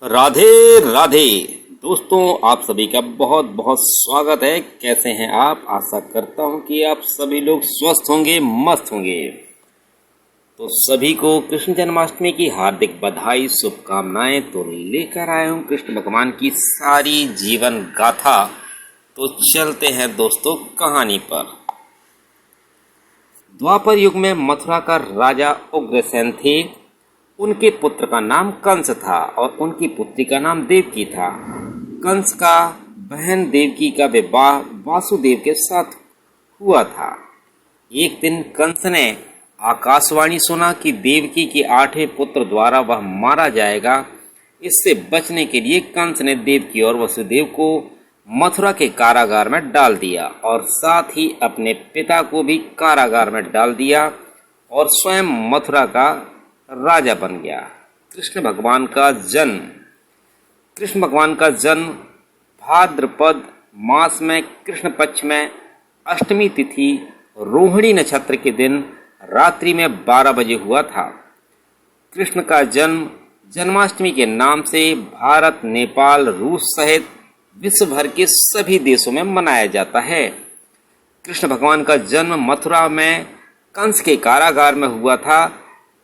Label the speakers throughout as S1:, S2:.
S1: राधे राधे दोस्तों, आप सभी का बहुत बहुत स्वागत है। कैसे हैं आप? आशा करता हूं कि आप सभी लोग स्वस्थ होंगे, मस्त होंगे। तो सभी को कृष्ण जन्माष्टमी की हार्दिक बधाई, शुभकामनाएं। तो लेकर आए हूं कृष्ण भगवान की सारी जीवन गाथा। तो चलते हैं दोस्तों कहानी पर। द्वापर युग में मथुरा का राजा उग्रसेन थे। उनके पुत्र का नाम कंस था और उनकी पुत्री का नाम देवकी था। कंस का बहन देवकी का विवाह वासुदेव के साथ हुआ था। एक दिन कंस ने आकाशवाणी सुना कि देवकी के 8वें पुत्र द्वारा वह मारा जाएगा। इससे बचने के लिए कंस ने देवकी और वसुदेव को मथुरा के कारागार में डाल दिया और साथ ही अपने पिता को भी कारागार में डाल दिया और स्वयं मथुरा का राजा बन गया। कृष्ण भगवान का जन्म भाद्रपद मास में कृष्ण पक्ष में अष्टमी तिथि रोहिणी नक्षत्र के दिन रात्रि में 12 बजे हुआ था। कृष्ण का जन्म जन्माष्टमी के नाम से भारत, नेपाल, रूस सहित विश्व भर के सभी देशों में मनाया जाता है। कृष्ण भगवान का जन्म मथुरा में कंस के कारागार में हुआ था।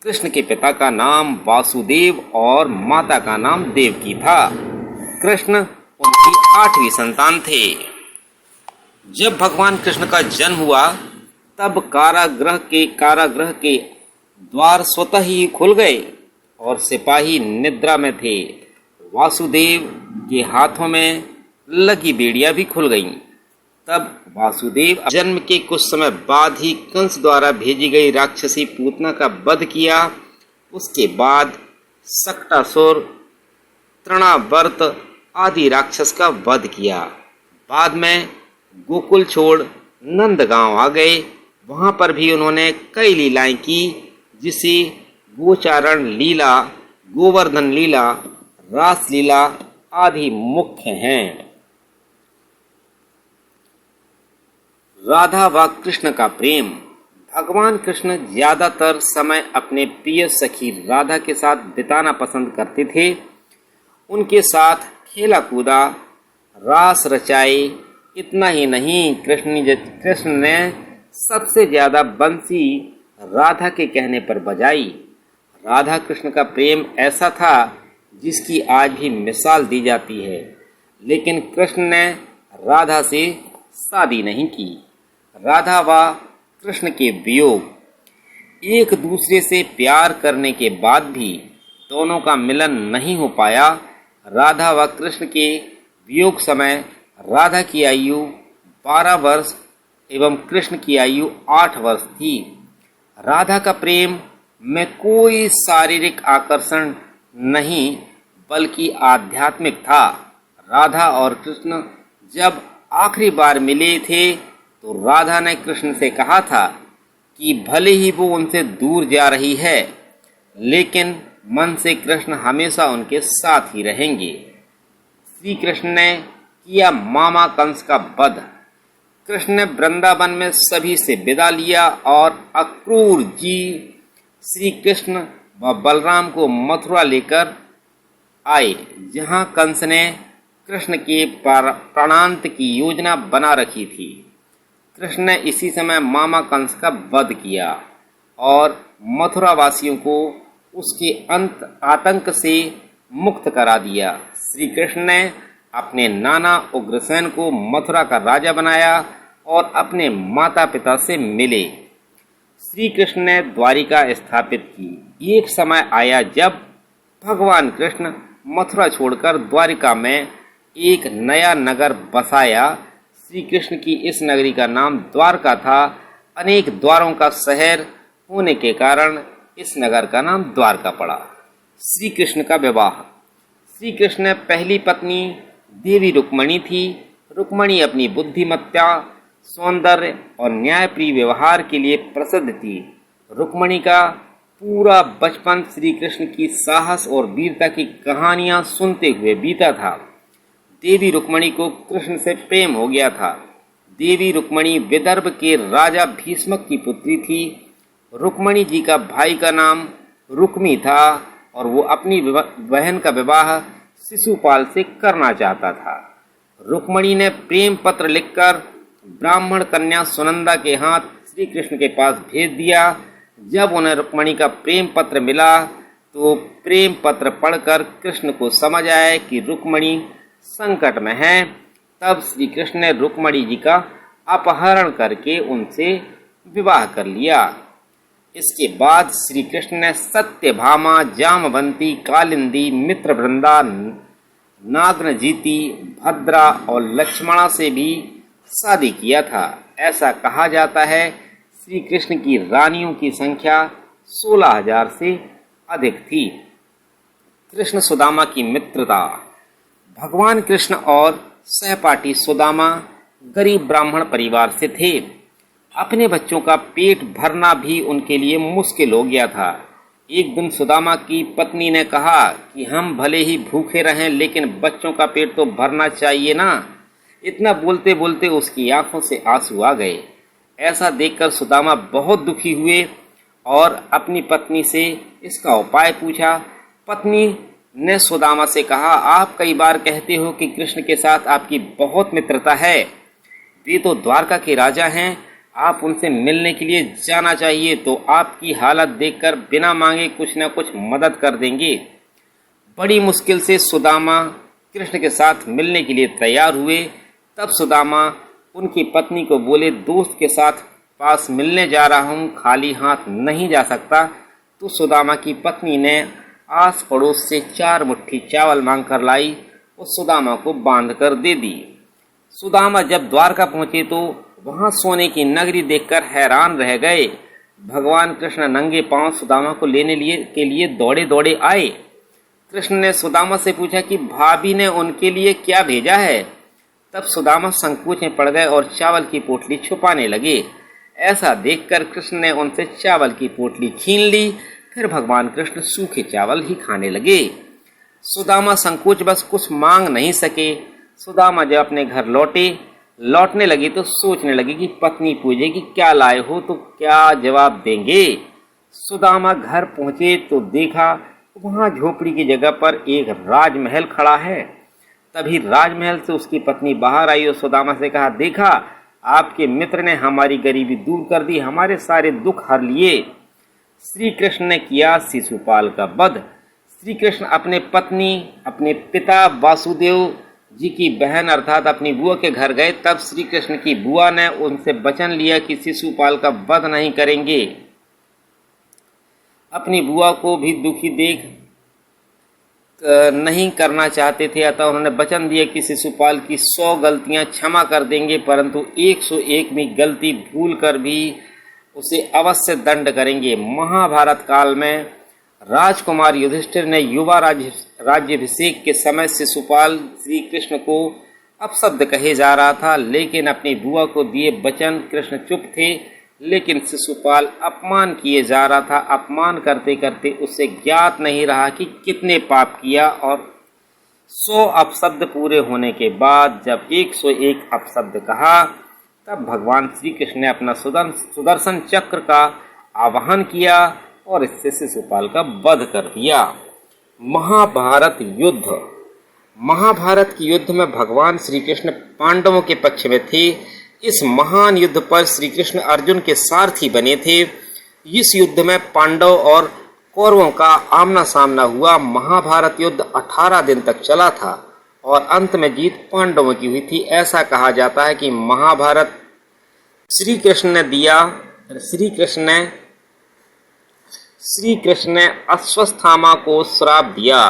S1: कृष्ण के पिता का नाम वासुदेव और माता का नाम देवकी था। कृष्ण उनकी 8वीं संतान थे। जब भगवान कृष्ण का जन्म हुआ तब कारागृह के द्वार स्वतः ही खुल गए और सिपाही निद्रा में थे। वासुदेव के हाथों में लगी बेड़ियां भी खुल गईं। तब वासुदेव जन्म के कुछ समय बाद ही कंस द्वारा भेजी गई राक्षसी पूतना का वध किया। उसके बाद सक्टासुर, तृणावर्त आदि राक्षस का वध किया। बाद में गोकुल छोड़ नंदगांव आ गए। वहां पर भी उन्होंने कई लीलाएं की, जिसे गोचारण लीला, गोवर्धन लीला, रास लीला आदि मुख्य हैं। राधा व कृष्ण का प्रेम। भगवान कृष्ण ज्यादातर समय अपने प्रिय सखी राधा के साथ बिताना पसंद करते थे। उनके साथ खेला कूदा, रास रचाए। इतना ही नहीं, कृष्ण ने सबसे ज्यादा बंसी राधा के कहने पर बजाई। राधा कृष्ण का प्रेम ऐसा था जिसकी आज भी मिसाल दी जाती है। लेकिन कृष्ण ने राधा से शादी नहीं की। राधा व कृष्ण के वियोग। एक दूसरे से प्यार करने के बाद भी दोनों का मिलन नहीं हो पाया। राधा व कृष्ण के वियोग समय राधा की आयु 12 वर्ष एवं कृष्ण की आयु 8 वर्ष थी। राधा का प्रेम में कोई शारीरिक आकर्षण नहीं बल्कि आध्यात्मिक था। राधा और कृष्ण जब आखिरी बार मिले थे तो राधा ने कृष्ण से कहा था कि भले ही वो उनसे दूर जा रही है, लेकिन मन से कृष्ण हमेशा उनके साथ ही रहेंगे। श्री कृष्ण ने किया मामा कंस का वध। कृष्ण ने वृंदावन में सभी से विदा लिया और अक्रूर जी श्री कृष्ण व बलराम को मथुरा लेकर आए, जहां कंस ने कृष्ण के प्राणांत की योजना बना रखी थी। कृष्ण ने इसी समय मामा कंस का वध किया और मथुरा वासियों को उसके आतंक से मुक्त करा दिया। श्री कृष्ण ने अपने नाना उग्रसेन को मथुरा का राजा बनाया और अपने माता पिता से मिले। श्री कृष्ण ने द्वारिका स्थापित की। एक समय आया जब भगवान कृष्ण मथुरा छोड़कर द्वारिका में एक नया नगर बसाया। श्री कृष्ण की इस नगरी का नाम द्वारका था। अनेक द्वारों का शहर होने के कारण इस नगर का नाम द्वारका पड़ा। श्री कृष्ण का विवाह। श्री कृष्ण ने पहली पत्नी देवी रुक्मणी थी। रुक्मणी अपनी बुद्धिमत्ता, सौंदर्य और न्यायप्रिय व्यवहार के लिए प्रसिद्ध थी। रुक्मणी का पूरा बचपन श्री कृष्ण की साहस और वीरता की कहानियां सुनते हुए बीता था। देवी रुक्मणी को कृष्ण से प्रेम हो गया था। देवी रुक्मणी विदर्भ के राजा भीष्मक की पुत्री थी। रुक्मणी जी का भाई का नाम रुक्मी था और वो अपनी बहन का विवाह शिशुपाल से करना चाहता था। रुक्मणी ने प्रेम पत्र लिखकर ब्राह्मण कन्या सुनंदा के हाथ श्री कृष्ण के पास भेज दिया। जब उन्हें रुक्मणी का प्रेम पत्र मिला तो प्रेम पत्र पढ़कर कृष्ण को समझ आया कि रुक्मणी संकट में है। तब श्री कृष्ण ने रुक्मणी जी का अपहरण करके उनसे विवाह कर लिया। इसके बाद श्री कृष्ण ने सत्यभामा, जामवंती, कालिंदी, मित्रवृंदा, नागनजीति, भद्रा और लक्ष्मणा से भी शादी किया था। ऐसा कहा जाता है श्री कृष्ण की रानियों की संख्या 16,000 से अधिक थी। कृष्ण सुदामा की मित्रता। भगवान कृष्ण और सहपाठी सुदामा गरीब ब्राह्मण परिवार से थे। अपने बच्चों का पेट भरना भी उनके लिए मुश्किल हो गया था। एक दिन सुदामा की पत्नी ने कहा कि हम भले ही भूखे रहें लेकिन बच्चों का पेट तो भरना चाहिए ना। इतना बोलते बोलते उसकी आंखों से आंसू आ गए। ऐसा देखकर सुदामा बहुत दुखी हुए और अपनी पत्नी से इसका उपाय पूछा। पत्नी ने सुदामा से कहा, आप कई बार कहते हो कि कृष्ण के साथ आपकी बहुत मित्रता है। वे तो द्वारका के राजा हैं, आप उनसे मिलने के लिए जाना चाहिए तो आपकी हालत देखकर बिना मांगे कुछ न कुछ मदद कर देंगे। बड़ी मुश्किल से सुदामा कृष्ण के साथ मिलने के लिए तैयार हुए। तब सुदामा उनकी पत्नी को बोले, दोस्त के साथ पास मिलने जा रहा हूँ, खाली हाथ नहीं जा सकता। तो सुदामा की पत्नी ने आस पड़ोस से 4 मुट्ठी चावल मांग कर लाई और सुदामा को बांध कर दे दी। सुदामा जब द्वारका पहुंचे तो वहां सोने की नगरी देखकर हैरान रह गए। भगवान कृष्ण नंगे पांव सुदामा को लेने के लिए दौड़े दौड़े आए। कृष्ण ने सुदामा से पूछा कि भाभी ने उनके लिए क्या भेजा है। तब सुदामा संकोच में पड़ गए और चावल की पोटली छुपाने लगे। ऐसा देखकर कृष्ण ने उनसे चावल की पोटली छीन ली। फिर भगवान कृष्ण सूखे चावल ही खाने लगे। सुदामा संकोच बस कुछ मांग नहीं सके। सुदामा जब अपने घर लौटने लगे तो सोचने लगे कि पत्नी पूछेगी क्या लाए हो तो क्या जवाब देंगे। सुदामा घर पहुंचे तो देखा वहां झोपड़ी की जगह पर एक राजमहल खड़ा है। तभी राजमहल से उसकी पत्नी बाहर आई और सुदामा से कहा, देखा आपके मित्र ने हमारी गरीबी दूर कर दी, हमारे सारे दुख हर लिए। श्री कृष्ण ने किया शिशुपाल का वध। श्री कृष्ण अपने पत्नी, अपने पिता वासुदेव जी की बहन अर्थात अपनी बुआ के घर गए। तब श्री कृष्ण की बुआ ने उनसे वचन लिया कि शिशुपाल का वध नहीं करेंगे। अपनी बुआ को भी दुखी देख नहीं करना चाहते थे, अतः उन्होंने वचन दिया कि शिशुपाल की 100 गलतियां क्षमा कर देंगे, परंतु 101वीं गलती भूल कर भी उसे अवश्य दंड करेंगे। महाभारत काल में राजकुमार युधिष्ठिर ने युवा राज्याभिषेक के समय शिशुपाल श्री कृष्ण को अपशब्द कहे जा रहा था, लेकिन अपनी बुआ को दिए वचन कृष्ण चुप थे। लेकिन शिशुपाल अपमान किए जा रहा था। अपमान करते करते उसे ज्ञात नहीं रहा कि कितने पाप किया और 100 अपशब्द पूरे होने के बाद जब 101 अपशब्द कहा तब भगवान श्री कृष्ण ने अपना सुदर्शन चक्र का आवाहन किया और इससे शिशुपाल का वध कर दिया। महाभारत युद्ध। महाभारत के युद्ध में भगवान श्री कृष्ण पांडवों के पक्ष में थे। इस महान युद्ध पर श्री कृष्ण अर्जुन के सारथी बने थे। इस युद्ध में पांडव और कौरवों का आमना सामना हुआ। महाभारत युद्ध 18 दिन तक चला था और अंत में जीत पांडवों की हुई थी। ऐसा कहा जाता है कि महाभारत श्री कृष्ण ने अश्वत्थामा को श्राप दिया।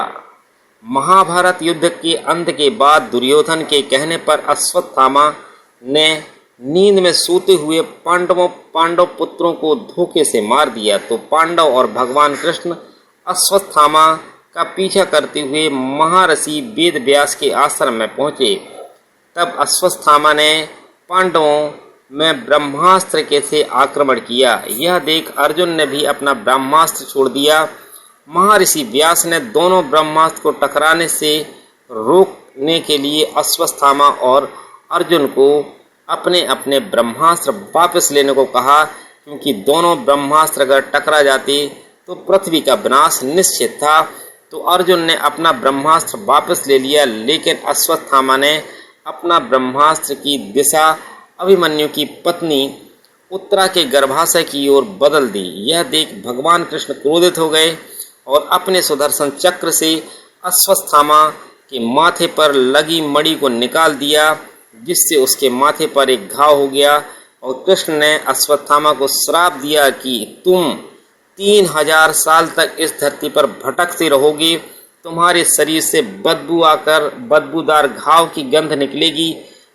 S1: महाभारत युद्ध के अंत के बाद दुर्योधन के कहने पर अश्वत्थामा ने नींद में सोते हुए पांडव पुत्रों को धोखे से मार दिया। तो पांडव और भगवान कृष्ण अश्वत्थामा का पीछा करते हुए महर्षि वेद व्यास के आश्रम में पहुंचे। तब अश्वत्थामा ने पांडवों में ब्रह्मास्त्र के से आक्रमण किया। यह देख अर्जुन ने भी अपना ब्रह्मास्त्र छोड़ दिया। महर्षि व्यास ने दोनों ब्रह्मास्त्र को टकराने से रोकने के लिए अश्वत्थामा और अर्जुन को अपने अपने ब्रह्मास्त्र वापस लेने को कहा, क्योंकि दोनों ब्रह्मास्त्र अगर टकरा जाते तो पृथ्वी का विनाश निश्चित था। तो अर्जुन ने अपना ब्रह्मास्त्र वापस ले लिया, लेकिन अश्वत्थामा ने अपना ब्रह्मास्त्र की दिशा अभिमन्यु की पत्नी उत्तरा के गर्भाशय की ओर बदल दी। यह देख भगवान कृष्ण क्रोधित हो गए और अपने सुदर्शन चक्र से अश्वत्थामा के माथे पर लगी मणि को निकाल दिया, जिससे उसके माथे पर एक घाव हो गया। और कृष्ण ने अश्वत्थामा को श्राप दिया कि तुम 3000 साल तक इस धरती पर भटकते रहोगे। तुम्हारे शरीर से बदबू आकर बदबूदार घाव की गंध निकलेगी,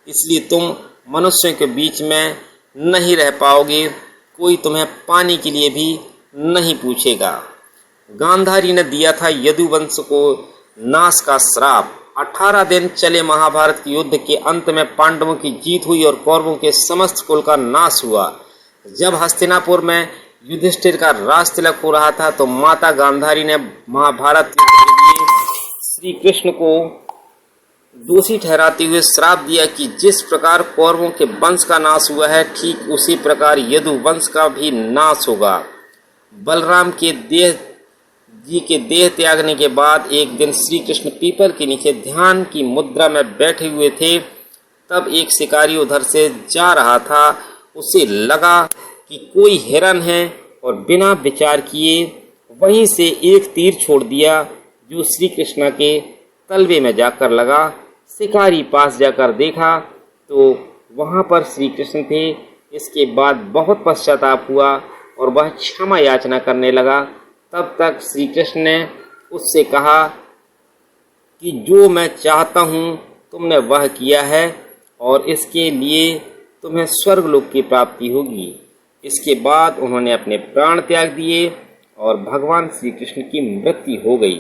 S1: इसलिए तुम मनुष्यों के बीच में नहीं रह पाओगे। कोई तुम्हें पानी के लिए भी नहीं पूछेगा। गांधारी ने दिया था यदुवंश को नाश का श्राप। 18 दिन चले महाभारत के युद्ध के अंत में पांडवों की जीत हुई और कौरवों के समस्त कुल का नाश हुआ। जब हस्तिनापुर में युधिष्ठिर का राज तिलक हो रहा था, तो माता गांधारी ने महाभारत युद्ध के लिए श्री कृष्ण को दोषी ठहराते हुए श्राप दिया कि जिस प्रकार कौरवों के वंश का नाश हुआ है, ठीक उसी प्रकार यदुवंश का भी नाश होगा। बलराम के देह त्यागने के बाद एक दिन श्री कृष्ण पीपल के नीचे ध्यान की मुद्रा में बैठे हुए थे। तब एक शिकारी उधर से जा रहा था। उसे लगा कि कोई हिरन है और बिना विचार किए वहीं से एक तीर छोड़ दिया, जो श्री कृष्ण के तलवे में जाकर लगा। शिकारी पास जाकर देखा तो वहां पर श्री कृष्ण थे। इसके बाद बहुत पश्चाताप हुआ और वह क्षमा याचना करने लगा। तब तक श्री कृष्ण ने उससे कहा कि जो मैं चाहता हूँ तुमने वह किया है और इसके लिए तुम्हें स्वर्गलोक की प्राप्ति होगी। इसके बाद उन्होंने अपने प्राण त्याग दिए और भगवान श्री कृष्ण की मृत्यु हो गई।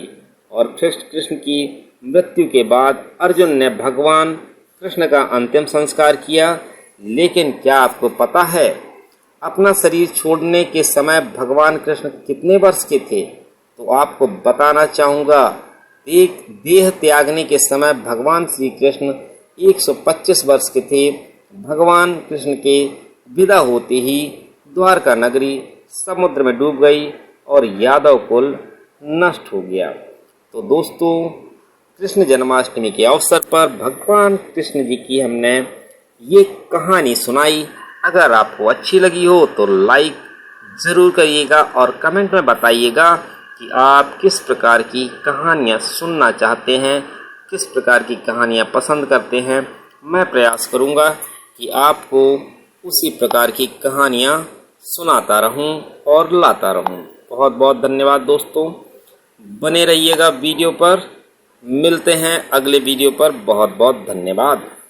S1: और कृष्ण की मृत्यु के बाद अर्जुन ने भगवान कृष्ण का अंतिम संस्कार किया। लेकिन क्या आपको पता है, अपना शरीर छोड़ने के समय भगवान कृष्ण कितने वर्ष के थे? तो आपको बताना चाहूँगा। देह त्यागने के समय भगवान श्री कृष्ण 125 वर्ष के थे। भगवान कृष्ण के विदा होते ही द्वारका नगरी समुद्र में डूब गई और यादव कुल नष्ट हो गया। तो दोस्तों, कृष्ण जन्माष्टमी के अवसर पर भगवान कृष्ण जी की हमने ये कहानी सुनाई। अगर आपको अच्छी लगी हो तो लाइक ज़रूर करिएगा और कमेंट में बताइएगा कि आप किस प्रकार की कहानियाँ सुनना चाहते हैं, किस प्रकार की कहानियाँ पसंद करते हैं। मैं प्रयास करूँगा कि आपको उसी प्रकार की कहानियाँ सुनाता रहूँ और लाता रहूँ। बहुत बहुत धन्यवाद दोस्तों, बने रहिएगा वीडियो पर। मिलते हैं अगले वीडियो पर। बहुत बहुत धन्यवाद।